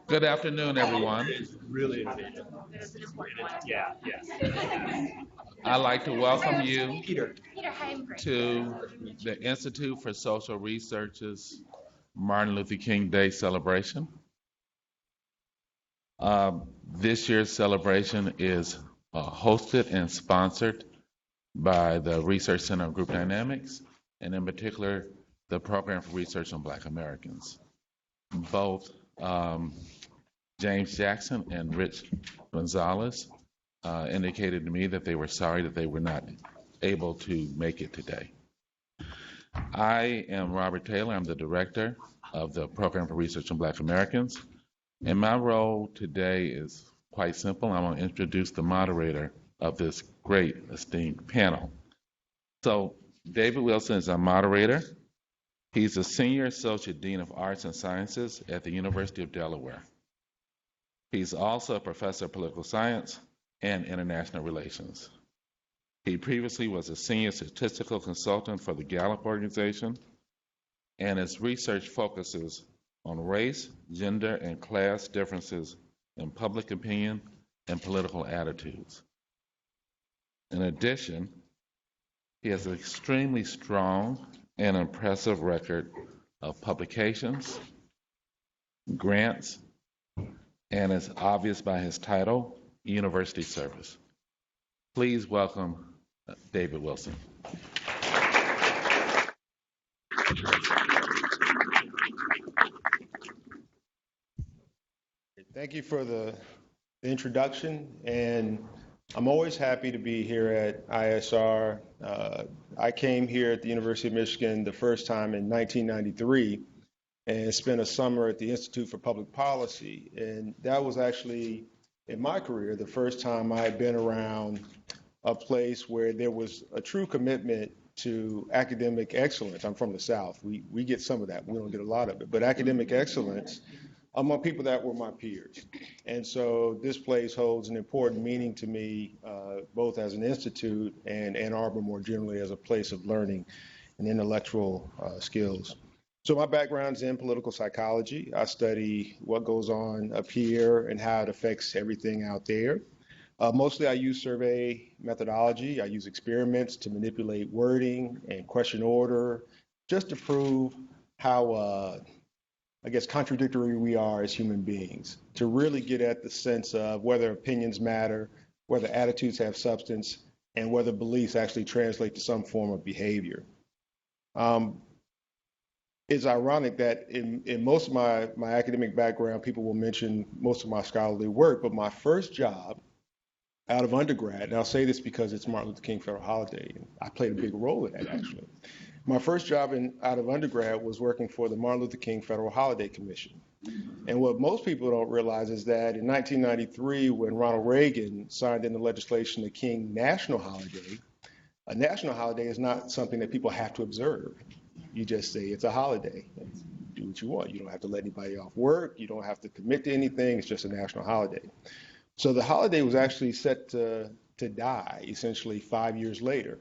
Good afternoon, everyone. Really, yeah, I'd like to welcome you to the Institute for Social Research's Martin Luther King Day celebration. This year's celebration is hosted and sponsored by the Research Center of Group Dynamics, and in particular, the Program for Research on Black Americans. Both James Jackson and Rich Gonzalez indicated to me that they were sorry that they were not able to make it today. I am Robert Taylor. I'm the director of the Program for Research on Black Americans. And my role today is quite simple. I'm going to introduce the moderator of this great esteemed panel. So David Wilson is our moderator. He's the Senior Associate Dean of Arts and Sciences at the University of Delaware. He's also a professor of political science and international relations. He previously was a senior statistical consultant for the Gallup organization, and his research focuses on race, gender, and class differences in public opinion and political attitudes. In addition, he has an extremely strong and impressive record of publications, grants, and is obvious by his title, University Service. Please welcome David Wilson. Thank you for the introduction, and I'm always happy to be here at ISR. I came here at the University of Michigan the first time in 1993 and spent a summer at the Institute for Public Policy, and that was actually, in my career, the first time I had been around a place where there was a true commitment to academic excellence. I'm from the South. We get some of that. We don't get a lot of it, but academic excellence among people that were my peers. And so this place holds an important meaning to me, both as an institute and Ann Arbor more generally as a place of learning and intellectual skills. So my background is in political psychology. I study what goes on up here and how it affects everything out there. Mostly I use survey methodology. I use experiments to manipulate wording and question order, just to prove how contradictory we are as human beings, to really get at the sense of whether opinions matter, whether attitudes have substance, and whether beliefs actually translate to some form of behavior. It's ironic that in most of my academic background, people will mention most of my scholarly work, but my first job out of undergrad, and I'll say this because it's Martin Luther King federal holiday, and I played a big role in that actually. My first job out of undergrad was working for the Martin Luther King Federal Holiday Commission. And what most people don't realize is that in 1993, when Ronald Reagan signed into legislation the King National Holiday, a national holiday is not something that people have to observe. You just say it's a holiday. Do what you want. You don't have to let anybody off work. You don't have to commit to anything. It's just a national holiday. So the holiday was actually set to die essentially 5 years later.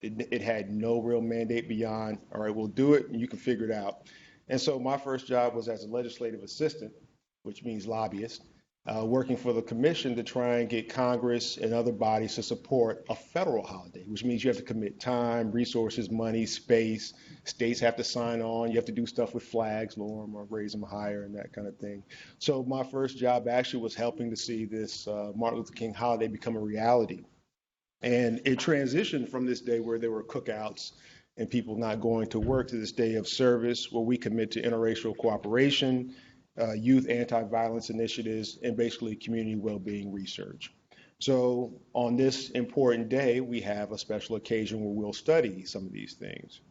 It had no real mandate beyond, all right, we'll do it and you can figure it out. And so my first job was as a legislative assistant, which means lobbyist, working for the commission to try and get Congress and other bodies to support a federal holiday, which means you have to commit time, resources, money, space. States have to sign on. You have to do stuff with flags, lower them or raise them higher and that kind of thing. So my first job actually was helping to see this Martin Luther King holiday become a reality. And it transitioned from this day where there were cookouts and people not going to work to this day of service where we commit to interracial cooperation, youth anti-violence initiatives, and basically community well-being research. So on this important day, we have a special occasion where we'll study some of these things.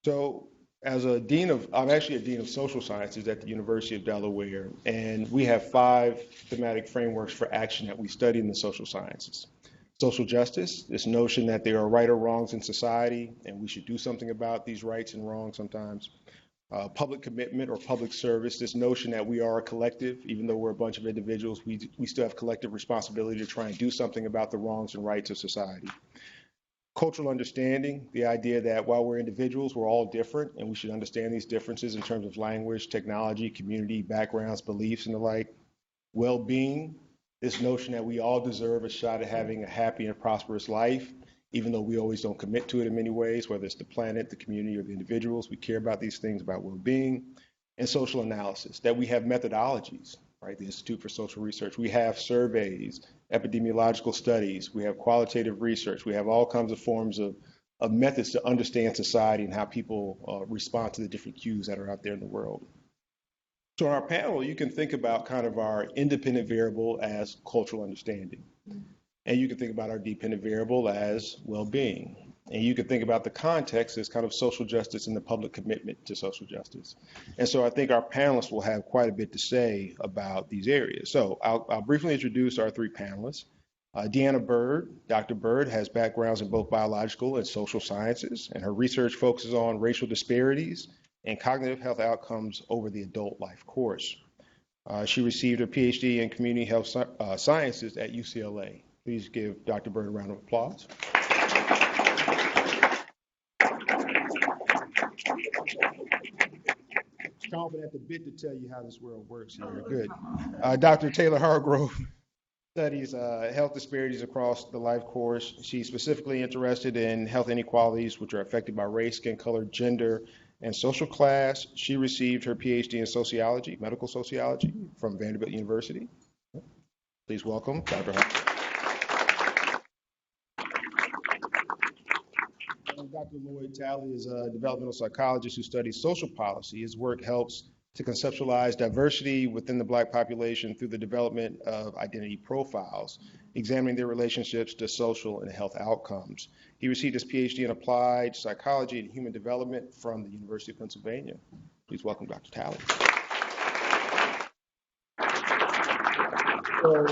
So as I'm actually a dean of social sciences at the University of Delaware, and we have 5 thematic frameworks for action that we study in the social sciences. Social justice, this notion that there are right or wrongs in society, and we should do something about these rights and wrongs sometimes. Public commitment or public service, this notion that we are a collective, even though we're a bunch of individuals, we still have collective responsibility to try and do something about the wrongs and rights of society. cultural understanding, the idea that while we're individuals, we're all different, and we should understand these differences in terms of language, technology, community, backgrounds, beliefs, and the like. Well-being, this notion that we all deserve a shot at having a happy and prosperous life, even though we always don't commit to it in many ways, whether it's the planet, the community, or the individuals. We care about these things, about well-being. And social analysis, that we have methodologies, right? The Institute for Social Research. We have surveys, epidemiological studies, we have qualitative research, we have all kinds of forms of methods to understand society and how people respond to the different cues that are out there in the world. So in our panel, you can think about kind of our independent variable as cultural understanding. And you can think about our dependent variable as well-being. And you can think about the context as kind of social justice and the public commitment to social justice. And so I think our panelists will have quite a bit to say about these areas. So I'll briefly introduce our three panelists. Deanna Bird. Dr. Bird has backgrounds in both biological and social sciences, and her research focuses on racial disparities and cognitive health outcomes over the adult life course. She received her PhD in community health sciences at UCLA. Please give Dr. Byrd a round of applause. Chomping at the bit to tell you how this world works here. Good. Dr. Taylor Hargrove studies health disparities across the life course. She's specifically interested in health inequalities which are affected by race, skin color, gender, and social class. She received her PhD in sociology, medical sociology, from Vanderbilt University. Please welcome Dr. Hargrove. Dr. Lloyd Talley is a developmental psychologist who studies social policy. His work helps to conceptualize diversity within the Black population through the development of identity profiles, examining their relationships to social and health outcomes. He received his PhD in applied psychology and human development from the University of Pennsylvania. Please welcome Dr. Talley. So,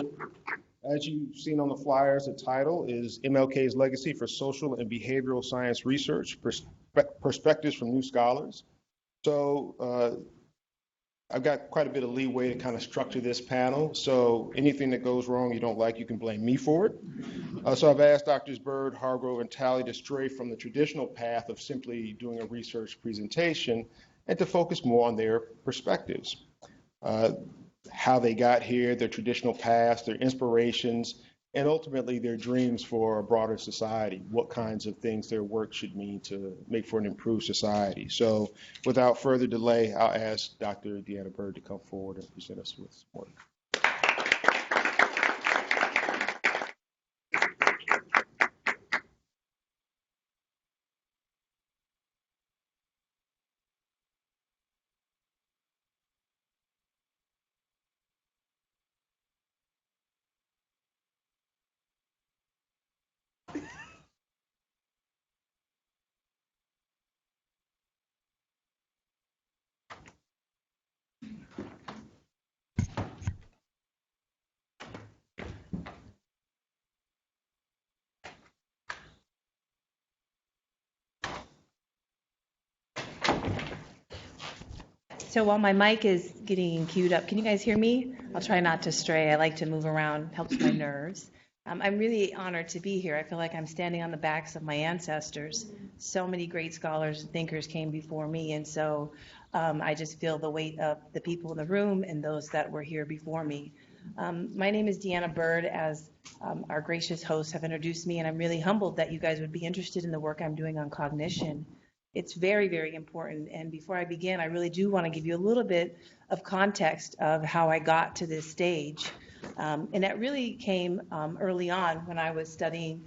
as you've seen on the flyers, the title is MLK's Legacy for Social and Behavioral Science Research, Perspectives from New Scholars. So I've got quite a bit of leeway to kind of structure this panel. So anything that goes wrong you don't like, you can blame me for it. So I've asked Drs. Byrd, Hargrove, and Talley to stray from the traditional path of simply doing a research presentation and to focus more on their perspectives. How they got here, their traditional past, their inspirations, and ultimately their dreams for a broader society, what kinds of things their work should mean to make for an improved society. So without further delay, I'll ask Dr. Deanna Bird to come forward and present us with some work. So while my mic is getting queued up, can you guys hear me? I'll try not to stray. I like to move around, helps my nerves. I'm really honored to be here. I feel like I'm standing on the backs of my ancestors. So many great scholars and thinkers came before me, and so I just feel the weight of the people in the room and those that were here before me. My name is Deanna Bird, as our gracious hosts have introduced me, and I'm really humbled that you guys would be interested in the work I'm doing on cognition. It's very, very important. And before I begin, I really do want to give you a little bit of context of how I got to this stage. And that really came early on when I was studying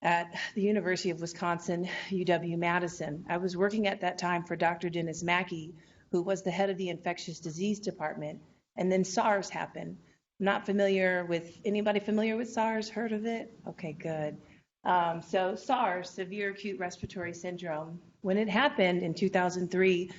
at the University of Wisconsin, UW-Madison. I was working at that time for Dr. Dennis Mackey, who was the head of the infectious disease department. And then SARS happened. I'm not familiar with, anybody familiar with SARS? Heard of it? Okay, good. So SARS, severe acute respiratory syndrome, when it happened in 2003,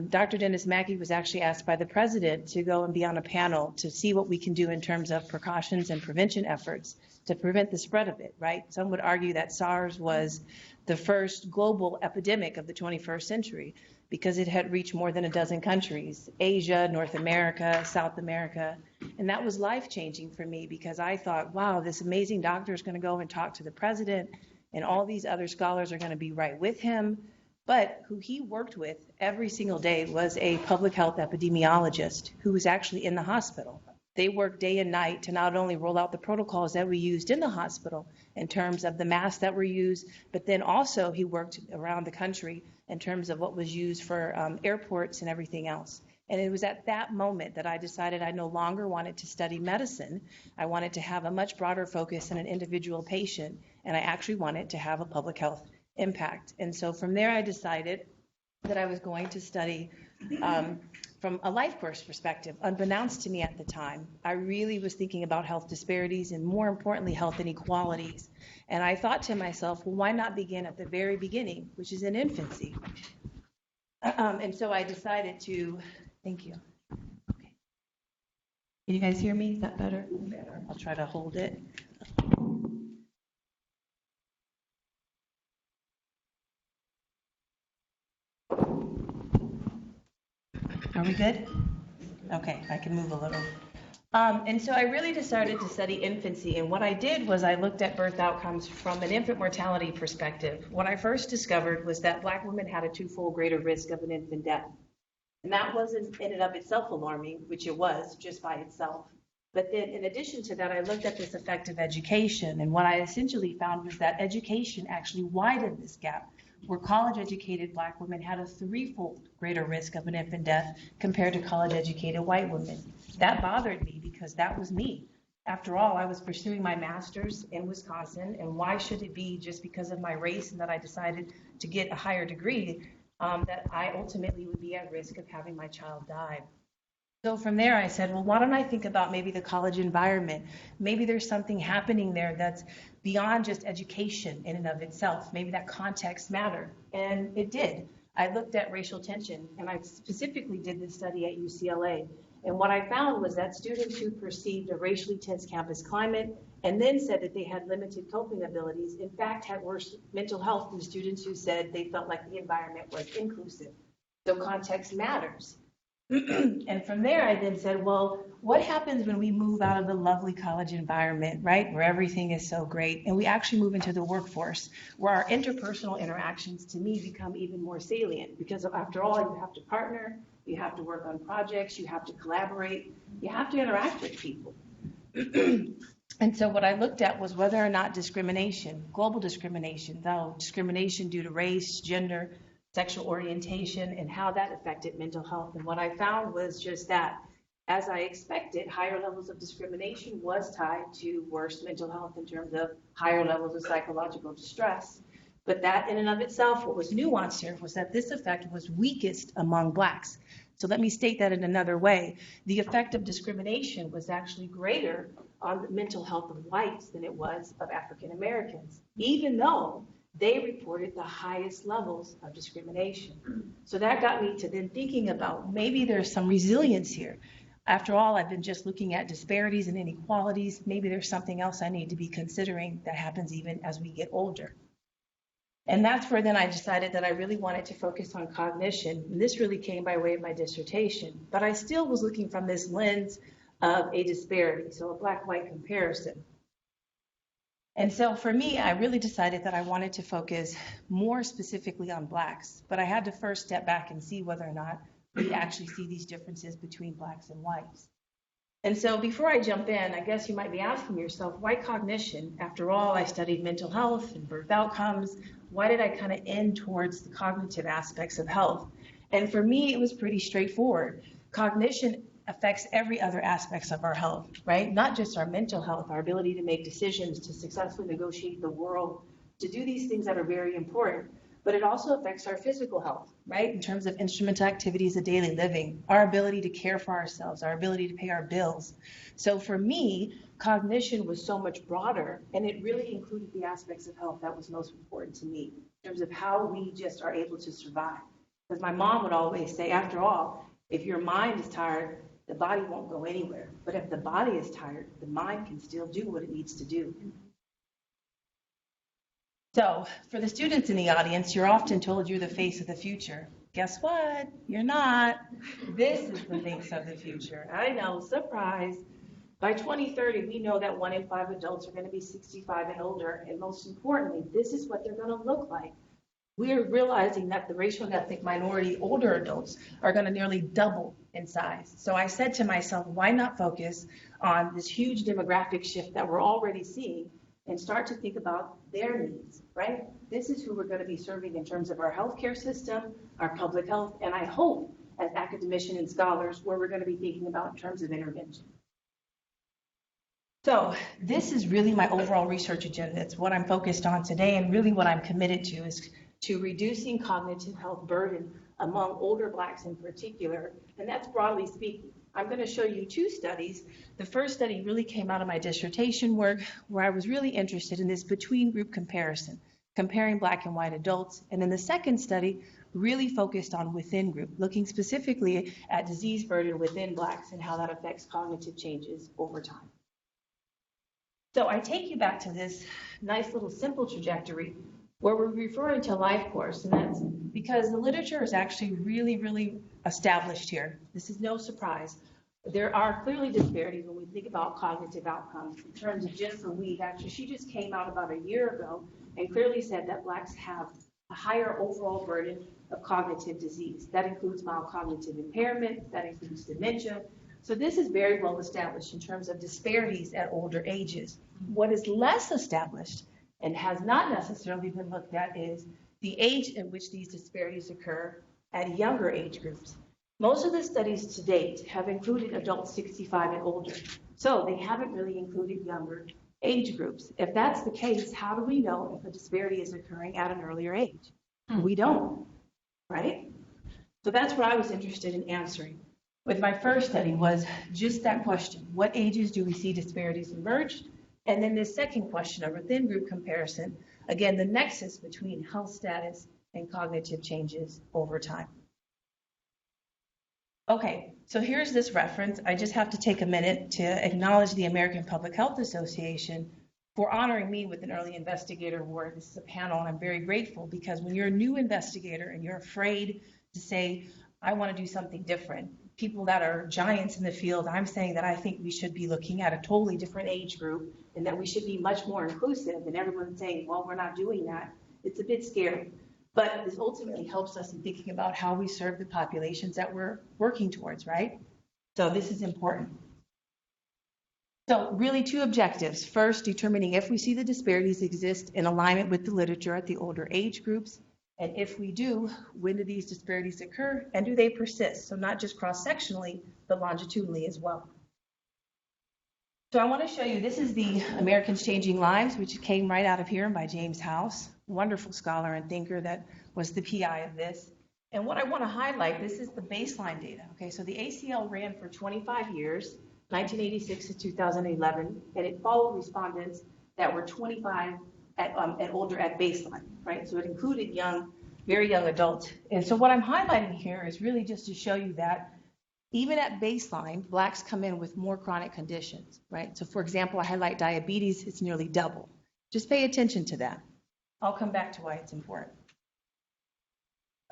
Dr. Dennis Mackey was actually asked by the president to go and be on a panel to see what we can do in terms of precautions and prevention efforts to prevent the spread of it, right? Some would argue that SARS was the first global epidemic of the 21st century because it had reached more than a dozen countries, Asia, North America, South America. And that was life-changing for me because I thought, wow, this amazing doctor is going to go and talk to the president and all these other scholars are going to be right with him. But who he worked with every single day was a public health epidemiologist who was actually in the hospital. They worked day and night to not only roll out the protocols that we used in the hospital in terms of the masks that were used, but then also he worked around the country in terms of what was used for airports and everything else. And it was at that moment that I decided I no longer wanted to study medicine. I wanted to have a much broader focus on an individual patient, and I actually wanted to have a public health impact. And so from there, I decided that I was going to study from a life course perspective. Unbeknownst to me at the time, I really was thinking about health disparities and, more importantly, health inequalities. And I thought to myself, well, why not begin at the very beginning, which is in infancy? And so I decided to, thank you. Okay. Can you guys hear me? Is that better? Better. I'll try to hold it. Are we good? Okay, I can move a little. And so I really decided to study infancy. And what I did was I looked at birth outcomes from an infant mortality perspective. What I first discovered was that Black women had a twofold greater risk of an infant death. And that wasn't in and of itself alarming, which it was just by itself. But then in addition to that, I looked at this effect of education. And what I essentially found was that education actually widened this gap, where college-educated Black women had a threefold greater risk of an infant death compared to college-educated white women. That bothered me because that was me. After all, I was pursuing my master's in Wisconsin, and why should it be just because of my race and that I decided to get a higher degree that I ultimately would be at risk of having my child die? So from there, I said, well, why don't I think about maybe the college environment? Maybe there's something happening there that's beyond just education in and of itself. Maybe that context mattered. And it did. I looked at racial tension, and I specifically did this study at UCLA. And what I found was that students who perceived a racially tense campus climate and then said that they had limited coping abilities, in fact, had worse mental health than students who said they felt like the environment was inclusive. So context matters. And from there, I then said, well, what happens when we move out of the lovely college environment, right, where everything is so great, and we actually move into the workforce, where our interpersonal interactions, to me, become even more salient? Because after all, you have to partner, you have to work on projects, you have to collaborate, you have to interact with people. And so what I looked at was whether or not discrimination, global discrimination, though discrimination due to race, gender, sexual orientation, and how that affected mental health. And what I found was just that. As I expected, higher levels of discrimination was tied to worse mental health in terms of higher levels of psychological distress. But that in and of itself, what was nuanced here was that this effect was weakest among Blacks. So let me state that in another way. The effect of discrimination was actually greater on the mental health of whites than it was of African Americans, even though they reported the highest levels of discrimination. So that got me to then thinking about maybe there's some resilience here. After all, I've been just looking at disparities and inequalities. Maybe there's something else I need to be considering that happens even as we get older. And that's where then I decided that I really wanted to focus on cognition. And this really came by way of my dissertation. But I still was looking from this lens of a disparity, so a Black-white comparison. And so for me, I really decided that I wanted to focus more specifically on Blacks, but I had to first step back and see whether or not we actually see these differences between Blacks and whites. And so before I jump in, I guess you might be asking yourself, why cognition? After all, I studied mental health and birth outcomes. Why did I kind of end towards the cognitive aspects of health? And for me, it was pretty straightforward. Cognition affects every other aspects of our health, right? Not just our mental health, our ability to make decisions, to successfully negotiate the world, to do these things that are very important, but it also affects our physical health, right? In terms of instrumental activities of daily living, our ability to care for ourselves, our ability to pay our bills. So for me, cognition was so much broader, and it really included the aspects of health that was most important to me in terms of how we just are able to survive. Because my mom would always say, after all, if your mind is tired, the body won't go anywhere. But if the body is tired, the mind can still do what it needs to do. So for the students in the audience, you're often told you're the face of the future. Guess what? You're not. This is the face of the future. I know, surprise. By 2030, we know that 1 in 5 adults are going to be 65 and older, and most importantly, this is what they're going to look like. We are realizing that the racial and ethnic minority older adults are going to nearly double in size. So I said to myself, why not focus on this huge demographic shift that we're already seeing and start to think about their needs, right? This is who we're going to be serving in terms of our healthcare system, our public health, and I hope as academicians and scholars where we're going to be thinking about in terms of intervention. So this is really my overall research agenda. It's what I'm focused on today, and really what I'm committed to is to reducing cognitive health burden among older Blacks in particular, and that's broadly speaking. I'm going to show you 2 studies. The first study really came out of my dissertation work where I was really interested in this between group comparison, comparing Black and white adults. And then the second study really focused on within group, looking specifically at disease burden within Blacks and how that affects cognitive changes over time. So I take you back to this nice little simple trajectory where we're referring to life course, and that's because the literature is actually really established here. This is no surprise. There are clearly disparities when we think about cognitive outcomes. In terms of Jennifer Weed, actually, she just came out about a year ago and clearly said that Blacks have a higher overall burden of cognitive disease. That includes mild cognitive impairment, that includes dementia. So this is very well established in terms of disparities at older ages. What is less established and has not necessarily been looked at is the age at which these disparities occur at younger age groups. Most of the studies to date have included adults 65 and older, so they haven't really included younger age groups. If that's the case, how do we know if a disparity is occurring at an earlier age? We don't, right? So that's what I was interested in answering. With my first study was just that question. What ages do we see disparities emerge? And then this second question, a within group comparison, again, the nexus between health status and cognitive changes over time. Okay, so here's this reference. I just have to take a minute to acknowledge the American Public Health Association for honoring me with an early investigator award. This is a panel, and I'm very grateful because when you're a new investigator and you're afraid to say, I want to do something different, people that are giants in the field, I'm saying that I think we should be looking at a totally different age group and that we should be much more inclusive, and everyone's saying, well, we're not doing that. It's a bit scary. But this ultimately helps us in thinking about how we serve the populations that we're working towards, right? So this is important. So really 2 objectives. First, determining if we see the disparities exist in alignment with the literature at the older age groups. And if we do, when do these disparities occur and do they persist? So not just cross-sectionally, but longitudinally as well. So I want to show you, this is the Americans Changing Lives, which came right out of here by James House, wonderful scholar and thinker that was the PI of this. And what I want to highlight, this is the baseline data. Okay, so the ACL ran for 25 years, 1986 to 2011, and it followed respondents that were 25 and older at baseline, right? So it included young, very young adults. And so what I'm highlighting here is really just to show you that even at baseline, Blacks come in with more chronic conditions, right? So for example, I highlight diabetes, it's nearly double. Just pay attention to that. I'll come back to why it's important.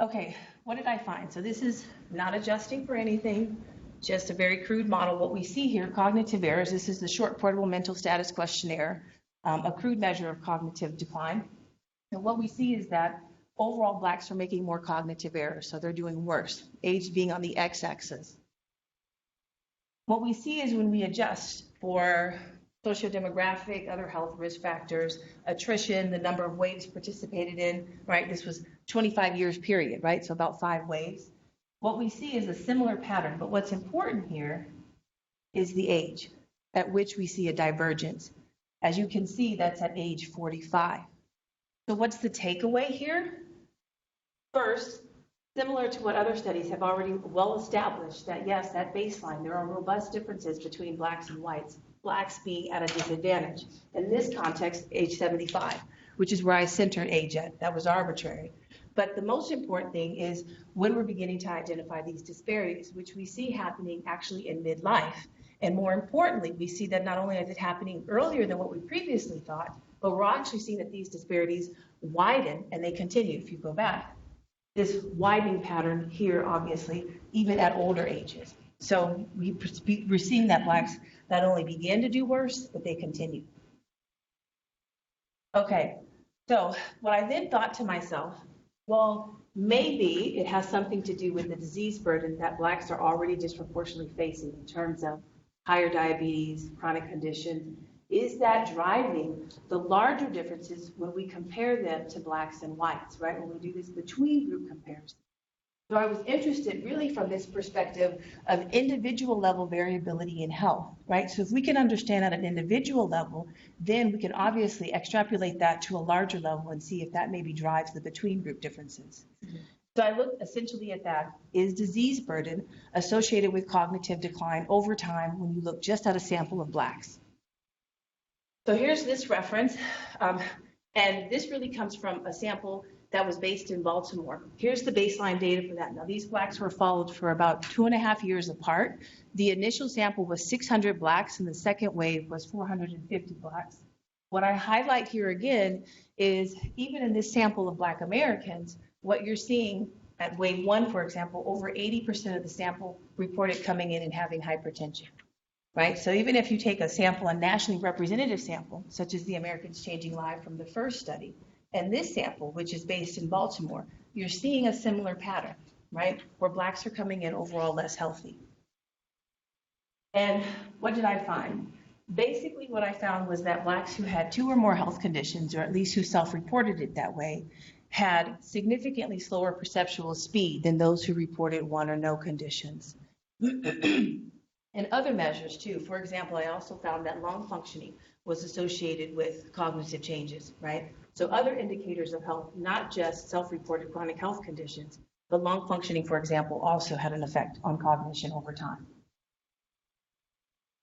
Okay, what did I find? So this is not adjusting for anything, just a very crude model. What we see here, cognitive errors, this is the short portable mental status questionnaire, a crude measure of cognitive decline. And what we see is that overall Blacks are making more cognitive errors, so they're doing worse, age being on the x-axis. What we see is when we adjust for sociodemographic, other health risk factors, attrition, the number of waves participated in, right? This was 25 years period, right? So about 5 waves. What we see is a similar pattern, but what's important here is the age at which we see a divergence. As you can see, that's at age 45. So what's the takeaway here? First, similar to what other studies have already well established, that yes, at baseline, there are robust differences between Blacks and whites, Blacks being at a disadvantage. In this context, age 75, which is where I centered age at. That was arbitrary. But the most important thing is when we're beginning to identify these disparities, which we see happening actually in midlife. And more importantly, we see that not only is it happening earlier than what we previously thought, but we're actually seeing that these disparities widen and they continue if you go back. This widening pattern here, obviously, even at older ages. So we're seeing that blacks not only begin to do worse, but they continue. Okay, so what I then thought to myself, well, maybe it has something to do with the disease burden that blacks are already disproportionately facing in terms of higher diabetes, chronic conditions. Is that driving the larger differences when we compare them to blacks and whites, right? When we do this between group comparison. So I was interested really from this perspective of individual level variability in health, right? So if we can understand at an individual level, then we can obviously extrapolate that to a larger level and see if that maybe drives the between group differences. So I looked essentially at that. Is disease burden associated with cognitive decline over time when you look just at a sample of blacks? So here's this reference, and this really comes from a sample that was based in Baltimore. Here's the baseline data for that. Now, these blacks were followed for about 2.5 years apart. The initial sample was 600 blacks, and the second wave was 450 blacks. What I highlight here again is even in this sample of Black Americans, what you're seeing at wave 1, for example, over 80% of the sample reported coming in and having hypertension. Right? So even if you take a sample, a nationally representative sample, such as the Americans Changing Lives from the first study, and this sample, which is based in Baltimore, you're seeing a similar pattern, right? Where blacks are coming in overall less healthy. And what did I find? Basically, what I found was that blacks who had 2 or more health conditions, or at least who self-reported it that way, had significantly slower perceptual speed than those who reported 1 or no conditions. And other measures too. For example, I also found that lung functioning was associated with cognitive changes, right? So other indicators of health, not just self-reported chronic health conditions, but lung functioning, for example, also had an effect on cognition over time.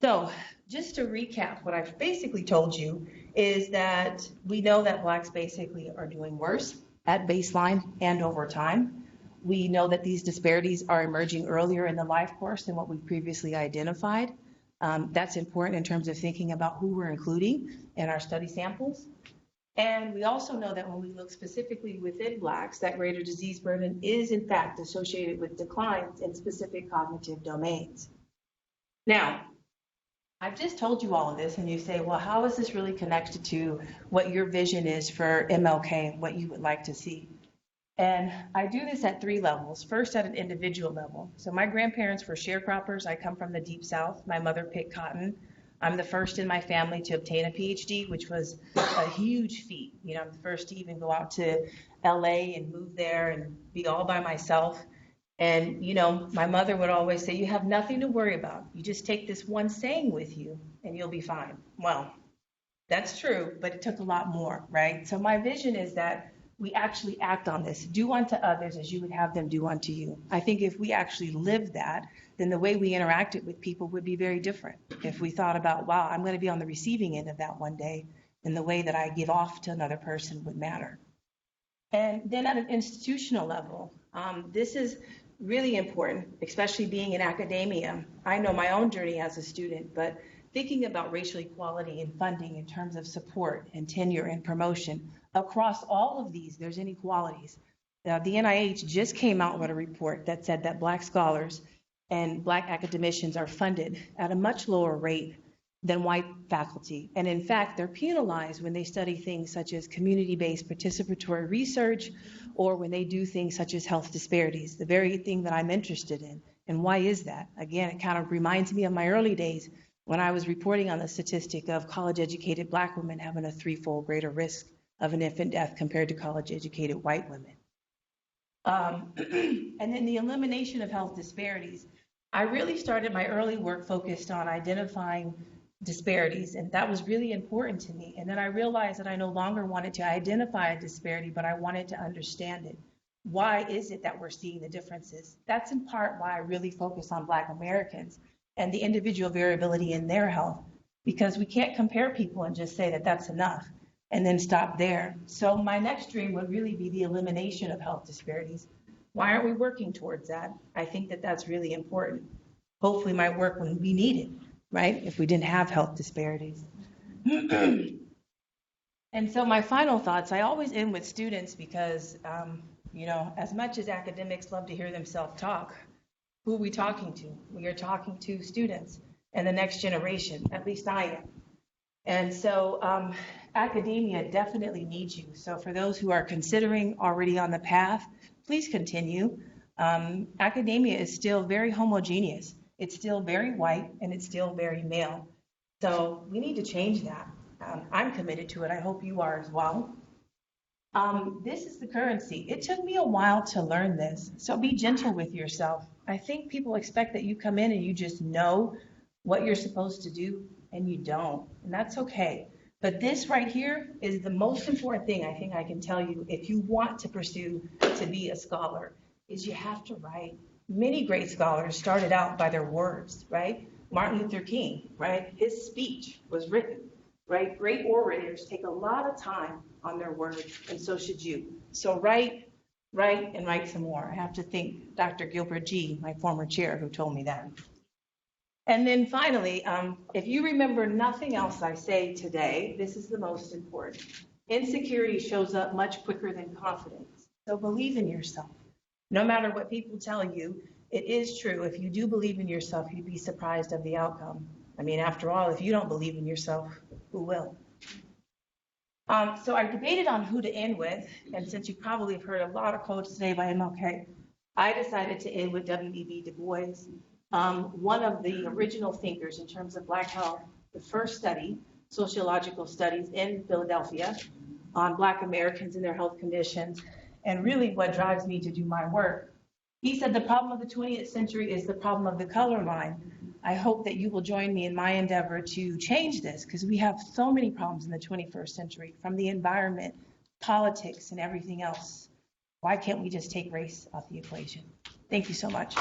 So just to recap, what I've basically told you is that we know that blacks basically are doing worse at baseline and over time. We know that these disparities are emerging earlier in the life course than what we previously identified. That's important in terms of thinking about who we're including in our study samples. And we also know that when we look specifically within blacks, that greater disease burden is in fact associated with declines in specific cognitive domains. Now, I've just told you all of this and you say, well, how is this really connected to what your vision is for MLK and what you would like to see? And I do this at 3 levels. First, at an individual level. So my grandparents were sharecroppers. I come from the Deep South. My mother picked cotton. I'm the first in my family to obtain a PhD, which was a huge feat. You know, I'm the first to even go out to LA and move there and be all by myself. And, you know, my mother would always say, you have nothing to worry about. You just take this one saying with you and you'll be fine. Well, that's true, but it took a lot more, right? So my vision is that we actually act on this. Do unto others as you would have them do unto you. I think if we actually lived that, then the way we interacted with people would be very different. If we thought about, wow, I'm going to be on the receiving end of that one day, then the way that I give off to another person would matter. And then at an institutional level, this is really important, especially being in academia. I know my own journey as a student, but thinking about racial equality and funding in terms of support and tenure and promotion, across all of these, there's inequalities. The NIH just came out with a report that said that Black scholars and Black academicians are funded at a much lower rate than white faculty. And in fact, they're penalized when they study things such as community-based participatory research or when they do things such as health disparities, the very thing that I'm interested in. And why is that? Again, it kind of reminds me of my early days when I was reporting on the statistic of college-educated Black women having a 3-fold greater risk of an infant death compared to college-educated white women. And then the elimination of health disparities. I really started my early work focused on identifying disparities, and that was really important to me. And then I realized that I no longer wanted to identify a disparity, but I wanted to understand it. Why is it that we're seeing the differences? That's in part why I really focus on Black Americans and the individual variability in their health, because we can't compare people and just say that that's enough and then stop there. So my next dream would really be the elimination of health disparities. Why aren't we working towards that? I think that that's really important. Hopefully my work wouldn't be needed, right, if we didn't have health disparities. And so my final thoughts, I always end with students because, you know, as much as academics love to hear themselves talk, Who are we talking to? We are talking to students and the next generation, at least I am. And so academia definitely needs you. So for those who are considering already on the path, please continue. Academia is still very homogeneous. It's still very white and it's still very male. So we need to change that. I'm committed to it. I hope you are as well. This is the currency. It took me a while to learn this. So be gentle with yourself. I think people expect that you come in and you just know what you're supposed to do, and you don't. And that's okay. But this right here is the most important thing I think I can tell you if you want to pursue to be a scholar, is you have to write. Many great scholars started out by their words, right? Martin Luther King, right? His speech was written, right? Great orators take a lot of time on their words, and so should you. So write, and write some more. I have to thank Dr. Gilbert G., my former chair, who told me that. And then finally, if you remember nothing else I say today, this is the most important. Insecurity shows up much quicker than confidence. So believe in yourself. No matter what people tell you, it is true. If you do believe in yourself, you'd be surprised of the outcome. I mean, after all, if you don't believe in yourself, who will? So I debated on who to end with, and since you probably have heard a lot of quotes today by MLK, I decided to end with W.E.B. Du Bois, one of the original thinkers in terms of Black health, the first study, sociological studies in Philadelphia on Black Americans and their health conditions, and really what drives me to do my work. He said the problem of the 20th century is the problem of the color line. I hope that you will join me in my endeavor to change this, because we have so many problems in the 21st century, from the environment, politics, and everything else. Why can't we just take race off the equation? Thank you so much.